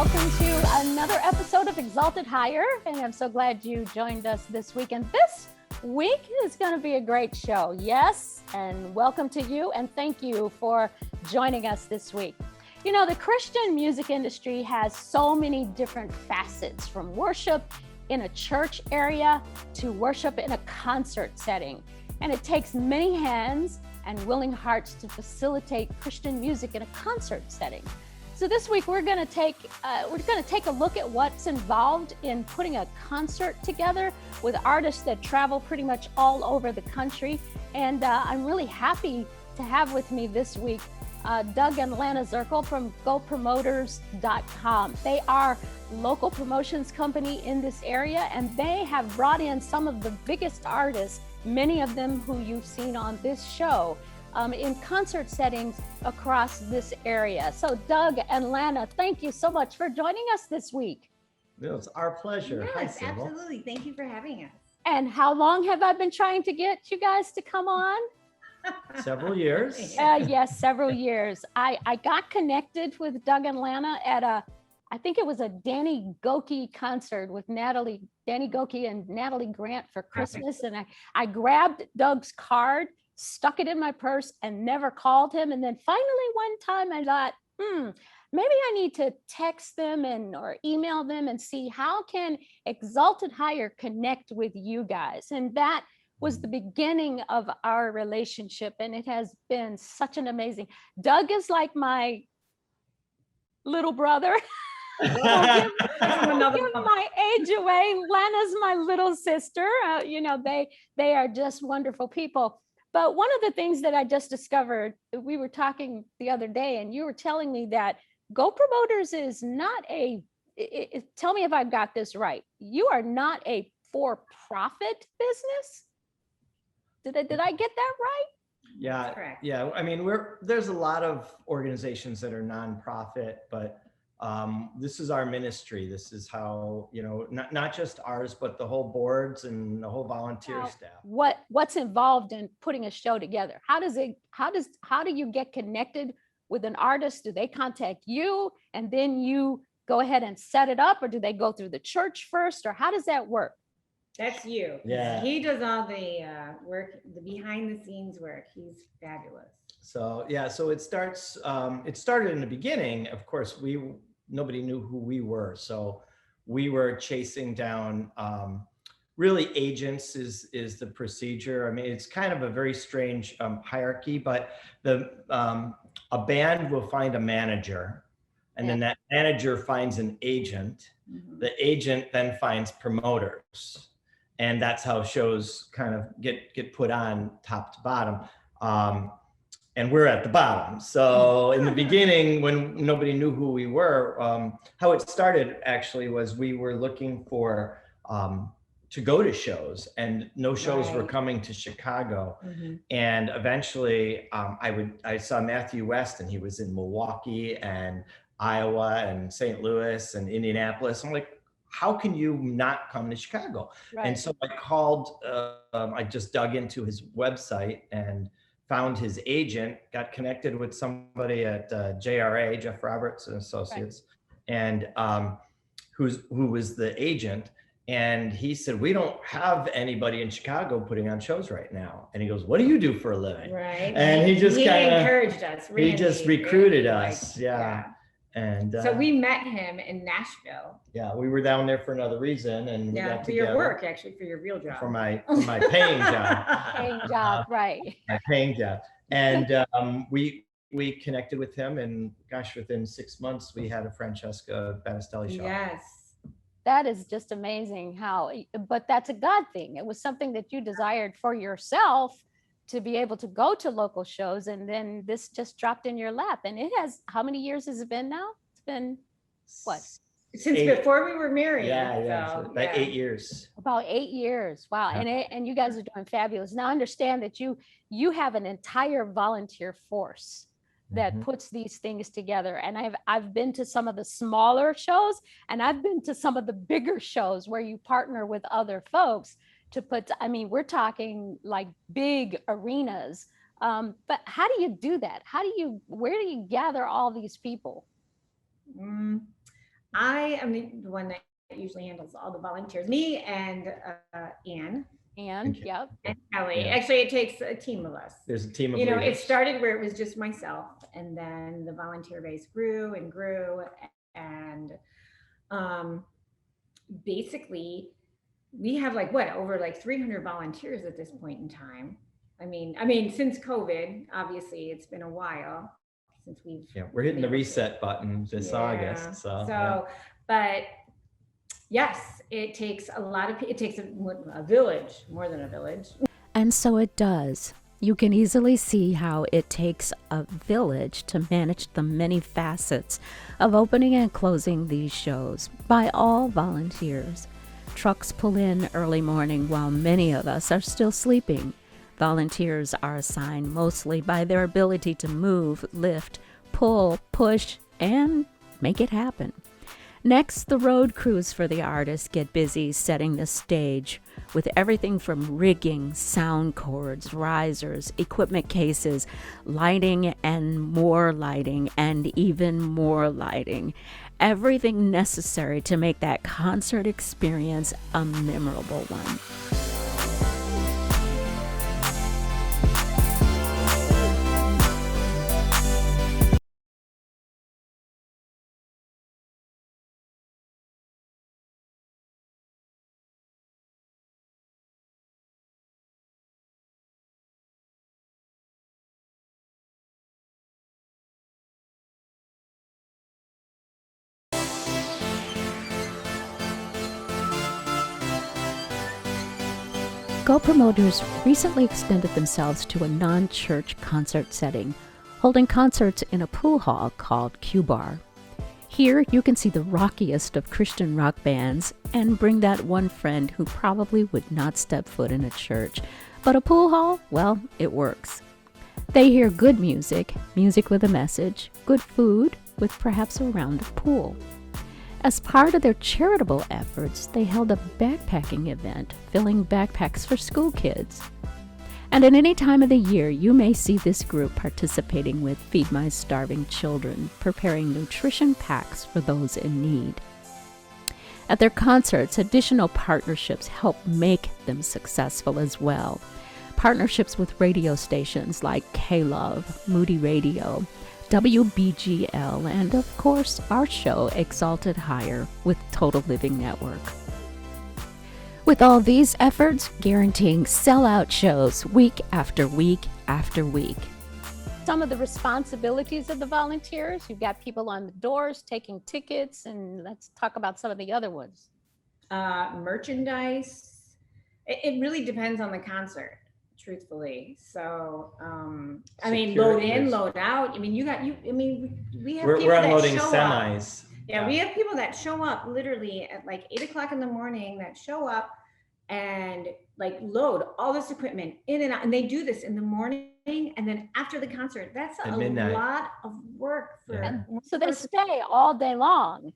welcome to another episode of Exalted Higher, and I'm so glad you joined us this week. And this week is going to be a great show. Yes, and welcome to you, and thank you for joining us this week. You know, the Christian music industry has so many different facets, from worship in a church area to worship in a concert setting. And it takes many hands and willing hearts to facilitate Christian music in a concert setting. So this week we're going to take a look at what's involved in putting a concert together with artists that travel pretty much all over the country. And I'm really happy to have with me this week Doug and Lana Zirkel from GOPROMOTERS.com. They are local promotions company in this area, and they have brought in some of the biggest artists, many of them who you've seen on this show, in concert settings across this area. So Doug and Lana, thank you so much for joining us this week. It's our pleasure. Yes, absolutely. Thank you for having us. And how long have I been trying to get you guys to come on? Several years. Yes, several years. I got connected with Doug and Lana at I think it was a Danny Gokey concert with Danny Gokey and Natalie Grant for Christmas. And I grabbed Doug's card, stuck it in my purse, and never called him. And then finally one time I thought, maybe I need to text them or email them and see how can Exalted Higher connect with you guys. And that was the beginning of our relationship. And it has been such an amazing, Doug is like my little brother. Give my age away. Lana's my little sister. They are just wonderful people. But one of the things that I just discovered, we were talking the other day, and you were telling me that GOPROMOTERS is not tell me if I've got this right. You are not a for-profit business. Did I get that right? Yeah, that's correct. Yeah. I mean, there's a lot of organizations that are nonprofit, but this is our ministry. This is how, not just ours, but the whole boards and the whole volunteer staff. What's involved in putting a show together? How do you get connected with an artist? Do they contact you and then you go ahead and set it up, or do they go through the church first, or how does that work? That's you. Yeah. He does all the work, the behind the scenes work. He's fabulous. So it started in the beginning. Of course, nobody knew who we were. So we were chasing down, really agents is the procedure. I mean, it's kind of a very strange hierarchy, but a band will find a manager, and then that manager finds an agent. Mm-hmm. The agent then finds promoters. And that's how shows kind of get put on top to bottom. And we're at the bottom. So in the beginning, when nobody knew who we were, how it started actually was we were looking for to go to shows, and no shows were coming to Chicago. Mm-hmm. And eventually I saw Matthew West, and he was in Milwaukee and Iowa and St. Louis and Indianapolis. I'm like, how can you not come to Chicago? Right. And so I called, I just dug into his website and found his agent, got connected with somebody at JRA, Jeff Roberts and Associates, right. And who was the agent. And he said, we don't have anybody in Chicago putting on shows right now. And he goes, what do you do for a living? Right. And he encouraged us. He just recruited us. Yeah. And so we met him in Nashville. Yeah, we were down there for another reason, and we got for together. Your work, actually, for your real job. For my paying job. Paying job, right? My paying job, and we connected with him, and gosh, within 6 months, we had a Francesca Battistelli show. Yes, that is just amazing. But that's a God thing. It was something that you desired for yourself, to be able to go to local shows, and then this just dropped in your lap. And it has, how many years has it been now? It's been what? Since before we were married. Yeah, so about 8 years. About 8 years. Wow. Yeah. And you guys are doing fabulous. Now understand that you have an entire volunteer force that puts these things together. And I've been to some of the smaller shows, and I've been to some of the bigger shows where you partner with other folks to put, we're talking like big arenas. But how do you do that? Where do you gather all these people? I am the one that usually handles all the volunteers, me and Anne. And yep. And Kelly. Yeah. Actually, it takes a team of us. There's a team of It leaders. started where it was just myself, and then the volunteer base grew and grew, and basically we have over 300 volunteers at this point in time. I mean, since COVID, obviously it's been a while since we're hitting the reset button this August. So, but yes, it takes it takes a village, more than a village. And so it does. You can easily see how it takes a village to manage the many facets of opening and closing these shows by all volunteers. Trucks pull in early morning while many of us are still sleeping. Volunteers are assigned mostly by their ability to move, lift, pull, push, and make it happen. Next, the road crews for the artists get busy setting the stage with everything from rigging, sound cords, risers, equipment cases, lighting and more lighting, and even more lighting. Everything necessary to make that concert experience a memorable one. GOPROMOTERS recently extended themselves to a non-church concert setting, holding concerts in a pool hall called Q-Bar. Here you can see the rockiest of Christian rock bands and bring that one friend who probably would not step foot in a church. But a pool hall, well, it works. They hear good music, music with a message, good food, with perhaps a rounded pool. As part of their charitable efforts, they held a backpacking event, filling backpacks for school kids. And at any time of the year, you may see this group participating with Feed My Starving Children, preparing nutrition packs for those in need. At their concerts, additional partnerships help make them successful as well. Partnerships with radio stations like K-Love, Moody Radio, WBGL, and of course our show Exalted Higher with Total Living Network. With all these efforts guaranteeing sellout shows week after week after week. Some of the responsibilities of the volunteers, you've got people on the doors taking tickets, and let's talk about some of the other ones. Merchandise. It really depends on the concert, truthfully. So, load in, load out. I mean, we have people we're that unloading show semis. up. Yeah, we have people that show up literally at 8:00 in the morning that show up and load all this equipment in and out. And they do this in the morning and then after the concert. That's a lot of work for so they stay all day long.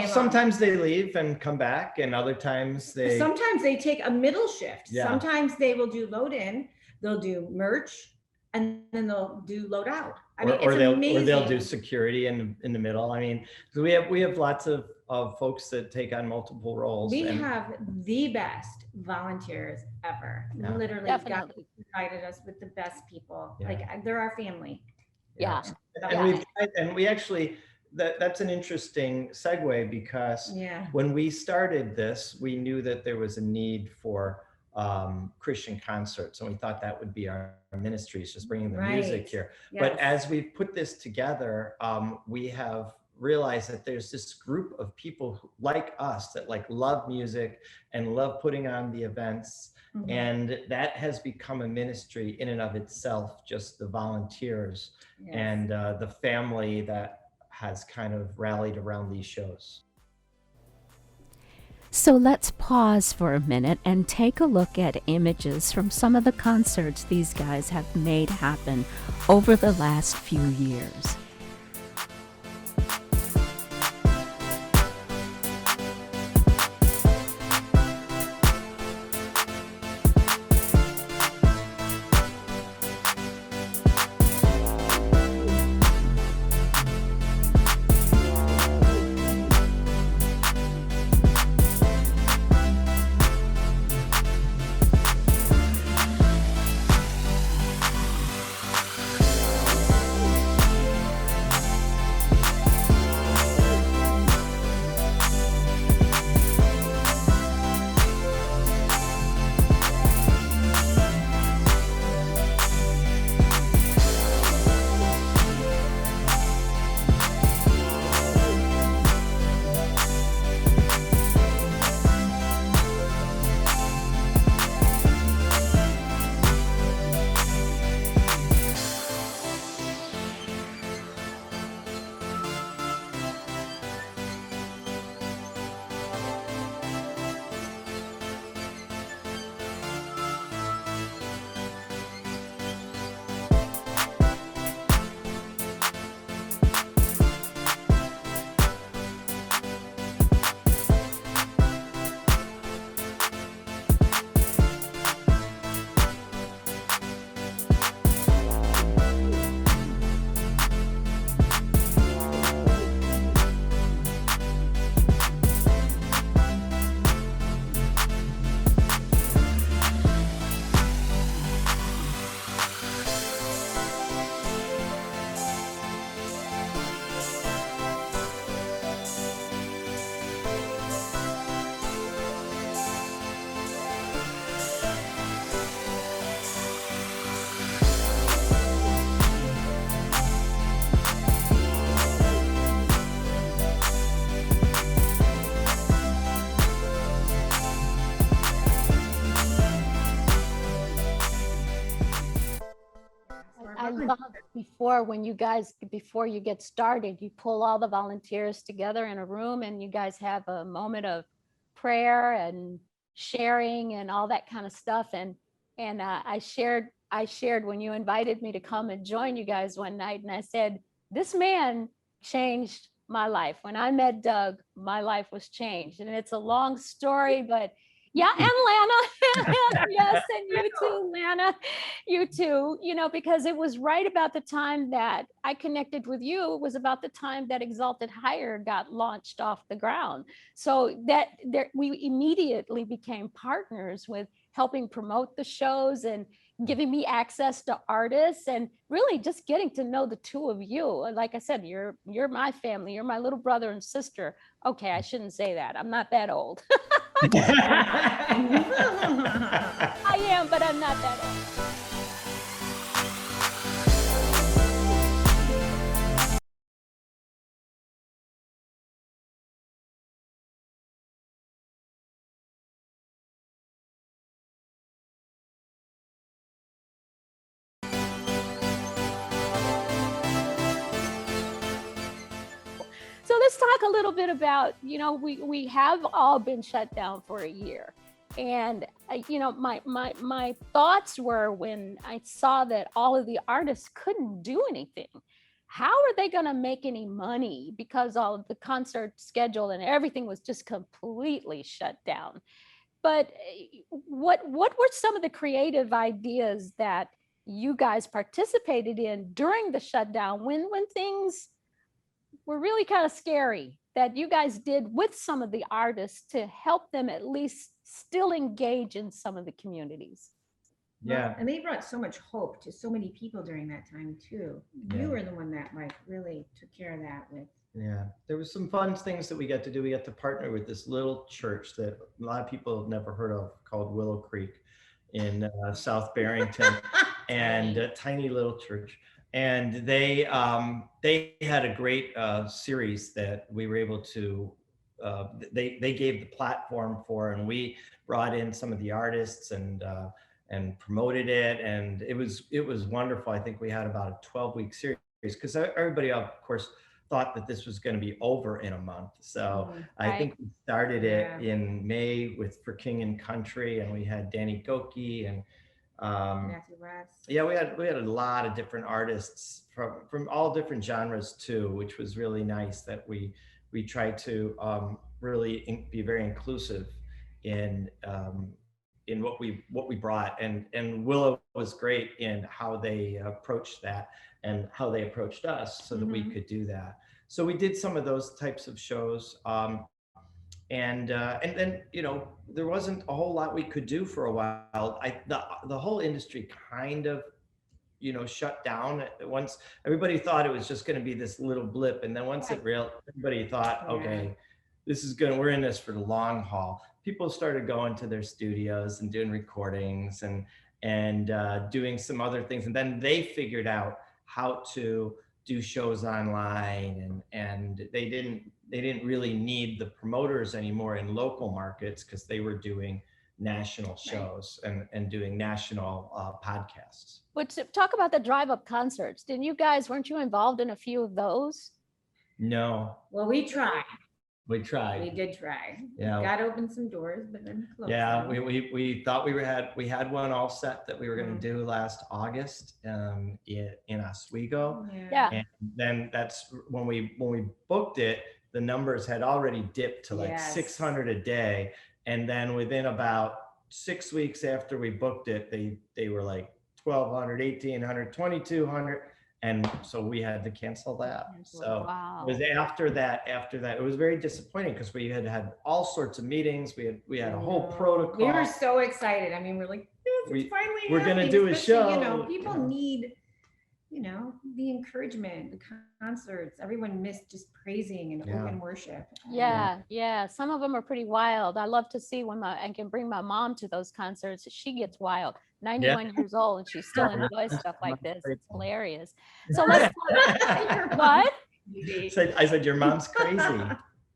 Sometimes they leave and come back, and other times sometimes they take a middle shift. Yeah. Sometimes they will do load in, they'll do merch, and then they'll do load out. Or they'll do security in the middle. I mean, we have lots of folks that take on multiple roles. We have the best volunteers ever. Yeah. Literally, Definitely. God provided us with the best people. Yeah. They're our family. Yeah. And we actually, that's an interesting segue, because when we started this, we knew that there was a need for Christian concerts, and we thought that would be our ministries, just bringing the music here. Yes. But as we've put this together, we have realized that there's this group of people like us that love music and love putting on the events. Mm-hmm. And that has become a ministry in and of itself, just the volunteers and the family that has kind of rallied around these shows. So let's pause for a minute and take a look at images from some of the concerts these guys have made happen over the last few years. before you get started, you pull all the volunteers together in a room and you guys have a moment of prayer and sharing and all that kind of stuff. And I shared when you invited me to come and join you guys one night, and I said, this man changed my life. When I met Doug, my life was changed. And it's a long story, but yeah, and Lana, yes, and you too, Lana, you too, because it was right about the time that I connected with you. It was about the time that Exalted Hire got launched off the ground. So that we immediately became partners with helping promote the shows and giving me access to artists and really just getting to know the two of you. Like I said, you're my family. You're my little brother and sister. Okay, I shouldn't say that. I'm not that old. I am, but I'm not that old. So let's talk a little bit about, we have all been shut down for a year. And, my thoughts were when I saw that all of the artists couldn't do anything. How are they going to make any money? Because all of the concert schedule and everything was just completely shut down. But what were some of the creative ideas that you guys participated in during the shutdown when things were really kind of scary, that you guys did with some of the artists to help them at least still engage in some of the communities? Yeah. And they brought so much hope to so many people during that time too. You were the one that really took care of that with. Yeah, there was some fun things that we got to do. We got to partner with this little church that a lot of people have never heard of, called Willow Creek in South Barrington, and a tiny little church. And they had a great series that we were able to, they gave the platform for, and we brought in some of the artists and promoted it. And it was wonderful. I think we had about a 12-week series because everybody, of course, thought that this was going to be over in a month. So I think we started it in May for King and Country, and we had Danny Goki and Matthew West. Yeah, we had a lot of different artists from all different genres too, which was really nice that we tried to really be very inclusive in what we brought, and Willow was great in how they approached that and how they approached us so that we could do that. So we did some of those types of shows. And then, there wasn't a whole lot we could do for a while. The whole industry kind of, shut down once. Everybody thought it was just going to be this little blip. And then once everybody thought, okay, we're in this for the long haul. People started going to their studios and doing recordings and doing some other things. And then they figured out how to do shows online, and they didn't really need the promoters anymore in local markets because they were doing national shows and doing national podcasts. But talk about the drive-up concerts. Weren't you involved in a few of those? No. Well, we tried. We tried. We did try. Yeah. Got open some doors, but then closed. Yeah, we thought we had one all set that we were going to do last August in Oswego. Yeah. And then that's when we booked it, the numbers had already dipped to like 600 a day. And then within about 6 weeks after we booked it, they were like 1,200, 1,800, 2,200. And so we had to cancel that. So it was after that, it was very disappointing because we had all sorts of meetings. We had a whole protocol. We were so excited. I mean, we're like, it's finally we're going to do a show. People need, the encouragement, the concerts. Everyone missed just praising and open worship. Yeah. Some of them are pretty wild. I love to see when I can bring my mom to those concerts. She gets wild. 91 years old, and she still enjoys stuff like this. It's hilarious. So let's talk. What? I said, your mom's crazy.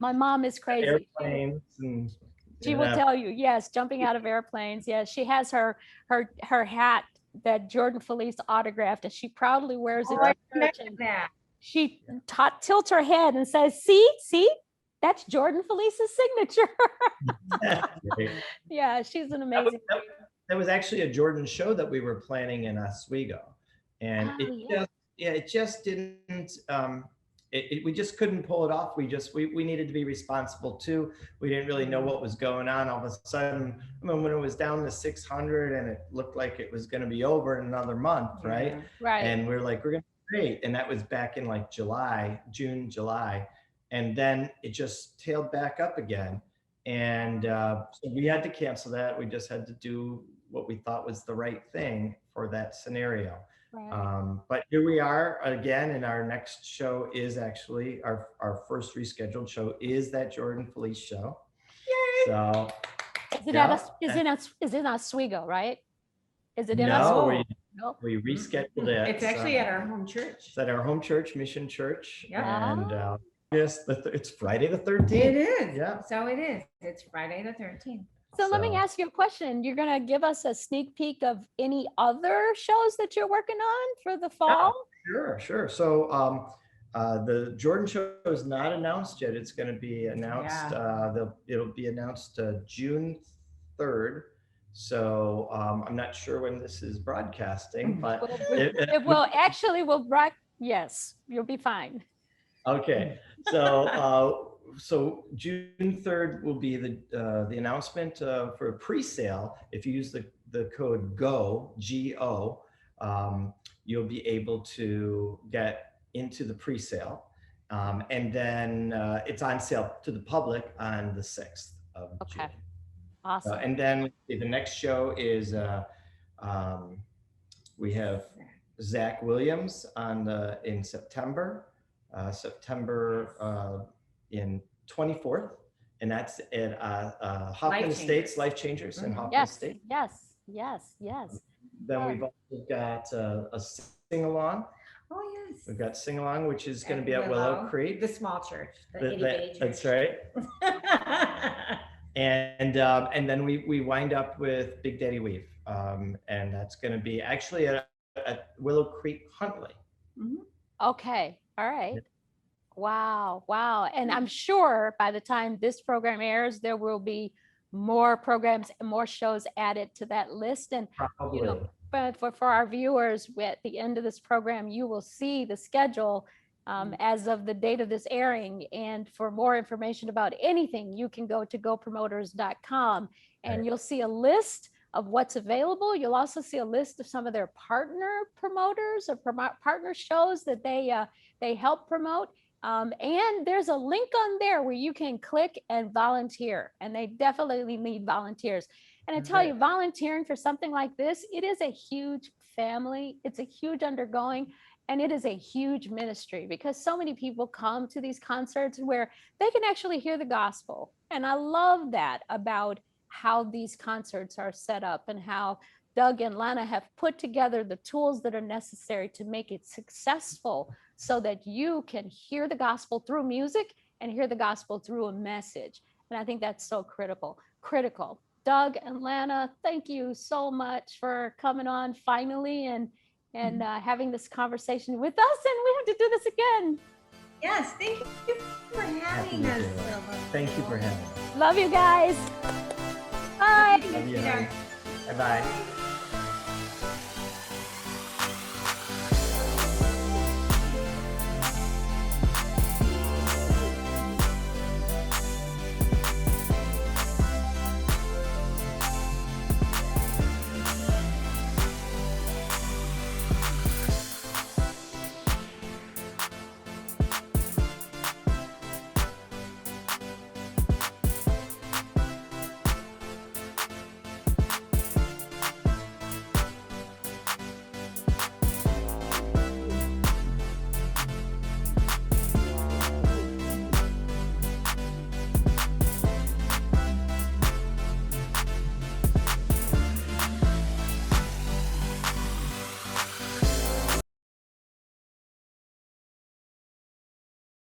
My mom is crazy. Airplanes and she will tell you, yes, jumping out of airplanes. Yes, she has her hat that Jordan Felice autographed, and she proudly wears it Oh, I to church. remember And that. she tilts her head and says, see, that's Jordan Felice's signature. Great. Yeah, she's an That amazing. was actually a Jordan show that we were planning in Oswego, and Oh, it just didn't. We just couldn't pull it off. We needed to be responsible too. We didn't really know what was going on. All of a sudden, I mean, when it was down to 600 and it looked like it was going to be over in another month, right? Yeah. right. And we're like, we're going to be great. And that was back in like June, July. And then it just tailed back up again. And so we had to cancel that. We just had to do what we thought was the right thing for that scenario. Right. But here we are again, and our next show is actually our first rescheduled show is that Jordan Felice show. Yay! So is it Oswego, right? Is it in no, Oswego? No. we rescheduled it. It's actually at our home church. It's at our home church, Mission Church, Yeah. and yes, it's Friday the 13th. It is. Yeah. So it is. It's Friday the 13th. So let me ask you a question. You're going to give us a sneak peek of any other shows that you're working on for the fall? Sure. So the Jordan show is not announced yet. It's going to be announced. It'll be announced June 3rd. So I'm not sure when this is broadcasting, but It will actually yes, you'll be fine. Okay. So June 3rd will be the announcement for a pre-sale. If you use the code GO, you'll be able to get into the pre-sale. And then it's on sale to the public on the 6th of June. Awesome. And then the next show is we have Zach Williams in September. In 24th, and that's at Hoffman Estates, Life Changers in Hoffman Estates. Yes. Then we've also got a sing-along. Oh, yes. We've got sing-along, which is going to be at Willow Creek. The small church, the itty-bitty church. That's right. And then we wind up with Big Daddy Weave, and that's going to be actually at Willow Creek Huntley. Okay. All right. Wow. And I'm sure by the time this program airs, there will be more programs and more shows added to that list. And Probably. but for our viewers, at the end of this program, you will see the schedule as of the date of this airing. And for more information about anything, you can go to GoPromoters.com and you'll see a list of what's available. You'll also see a list of some of their partner promoters or partner shows that they help promote. And there's a link on there where you can click and volunteer, and they definitely need volunteers. And I tell you, volunteering for something like this, it is a huge family. It's a huge undergoing, and it is a huge ministry because so many people come to these concerts where they can actually hear the gospel. And I love that about how these concerts are set up and how Doug and Lana have put together the tools that are necessary to make it successful so that you can hear the gospel through music and hear the gospel through a message. And I think that's so critical. Doug and Lana, thank you so much for coming on finally and having this conversation with us. And we have to do this again. Yes, thank you for having us. Thank you for having us. Love you guys. Bye. Love you, honey. Bye-bye.